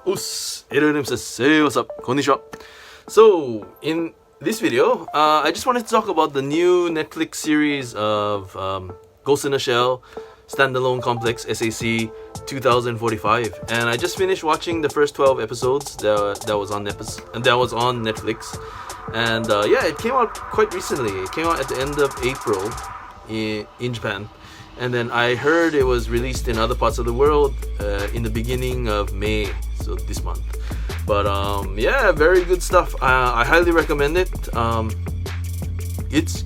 Hey, what's up? Konnichiwa. So, in this video, I just wanted to talk about the new Netflix series of Ghost in a Shell Standalone Complex SAC 2045, and I just finished watching the first 12 episodes that was on Netflix, and yeah, it came out quite recently. It came out at the end of April in Japan, and then I heard it was released in other parts of the world in the beginning of May, so this month. But yeah, very good stuff. I highly recommend it. It's,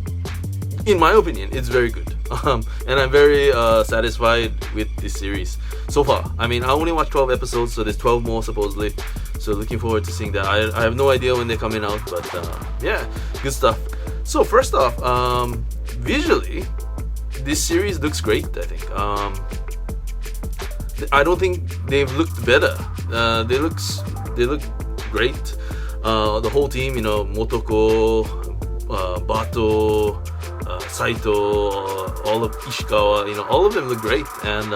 in my opinion, it's very good. And I'm very satisfied with this series so far. I mean, I only watched 12 episodes, so there's 12 more supposedly. So looking forward to seeing that. I have no idea when they're coming out, but yeah, good stuff. So first off, visually, this series looks great, I think. I don't think they've looked better. They look great. The whole team, you know, Motoko, Bato, Saito, all of Ishikawa, you know, all of them look great, and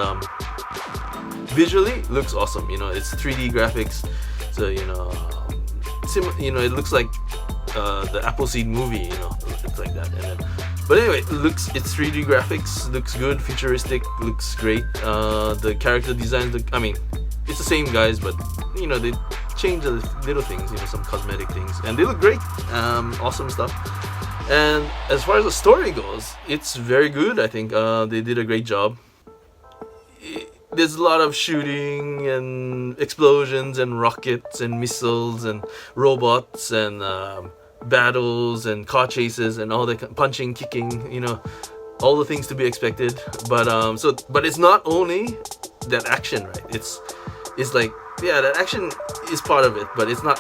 visually looks awesome. You know, it's 3D graphics, so you know, it looks like the Appleseed movie. You know, it's like that. And then, but anyway, it's 3D graphics, looks good, futuristic, looks great. The character designs look, I mean, it's the same guys, but you know, they change the little things, you know, some cosmetic things, and they look great. Awesome stuff. And as far as the story goes, it's very good. I think they did a great job. There's a lot of shooting and explosions and rockets and missiles and robots and battles and car chases and all that, punching, kicking, you know, all the things to be expected. But but it's not only that action, right? It's like, yeah, that action is part of it, but it's not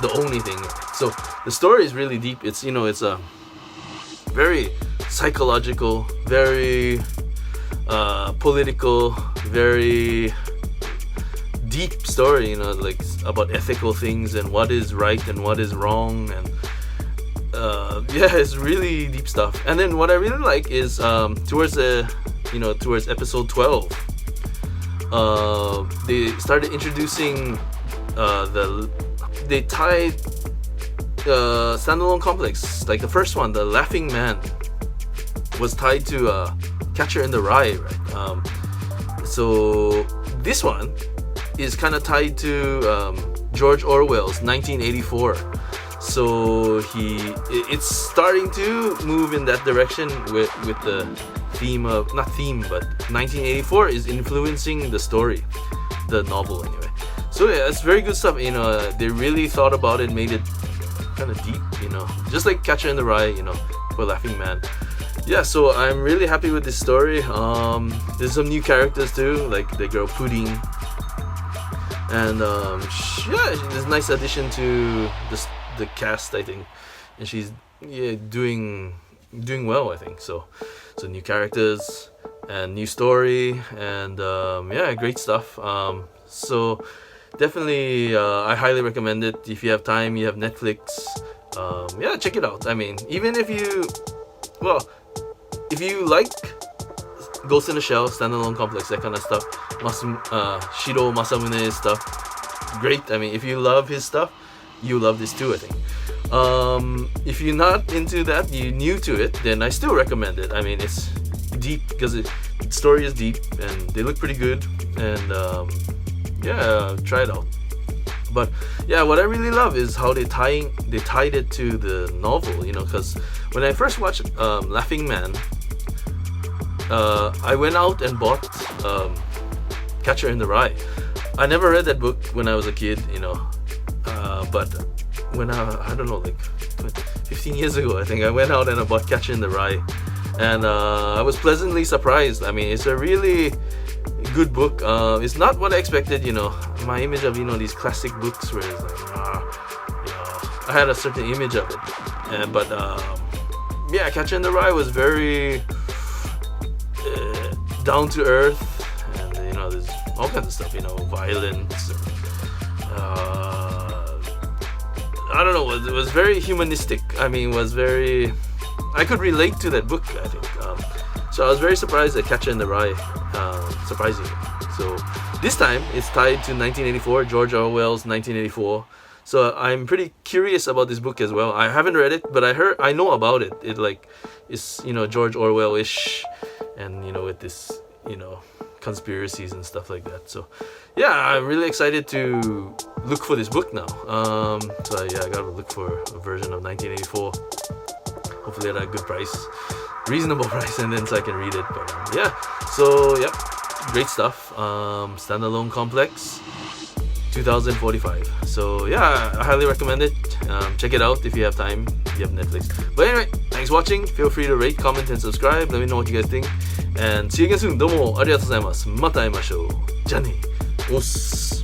the only thing. So the story is really deep. It's, you know, it's a very psychological, very political, very deep story, you know, like about ethical things and what is right and what is wrong, and yeah, it's really deep stuff. And then what I really like is towards episode 12, they started introducing they tied Standalone Complex, like the first one, the Laughing Man, was tied to Catcher in the Rye, right? So this one is kind of tied to George Orwell's 1984. So it's starting to move in that direction with the theme of, not theme, but 1984 is influencing the story, the novel anyway. So yeah, it's very good stuff. You know, they really thought about it, made it kind of deep, you know, just like Catcher in the Rye, you know, for Laughing Man. Yeah, so I'm really happy with this story. There's some new characters too, like the girl Pudding, and yeah, there's a nice addition to the cast, I think, and she's doing well, I think. So new characters and new story, and yeah, great stuff. So definitely, I highly recommend it. If you have time, you have Netflix, yeah, check it out. I mean, even if you like Ghost in the Shell, Standalone Complex, that kind of stuff, Shiro Masamune's stuff, great. I mean, if you love his stuff, you love this too, I think. If you're not into that, you're new to it, then I still recommend it. I mean, it's deep because the story is deep and they look pretty good, and yeah, try it out. But yeah, what I really love is how they tied it to the novel, you know, because when I first watched Laughing Man, I went out and bought Catcher in the Rye. I never read that book when I was a kid, you know, but when I don't know, like 15 years ago, I think, I went out and I bought Catcher in the Rye, and I was pleasantly surprised. I mean, it's a really good book. It's not what I expected, you know. My image of, you know, these classic books where it's like, you know, I had a certain image of it, but yeah, Catcher in the Rye was very down to earth, and you know, there's all kinds of stuff, you know, violence. I don't know. It was very humanistic. I mean, I could relate to that book, I think. So I was very surprised at Catcher in the Rye, surprisingly. So This time it's tied to 1984, George Orwell's 1984. So I'm pretty curious about this book as well. I haven't read it, but I know about it. It like is George Orwell-ish, and with this conspiracies and stuff like that. So yeah, I'm really excited to look for this book now. So yeah, I gotta look for a version of 1984. Hopefully at a good price, reasonable price, and then so I can read it. But yeah, so yep, great stuff. Standalone complex, 2045. So yeah, I highly recommend it. Check it out if you have time, if you have Netflix. But anyway, thanks for watching. Feel free to rate, comment, and subscribe. Let me know what you guys think. And see you again soon. どうもありがとうございます。また会いましょう。じゃあね。おっす。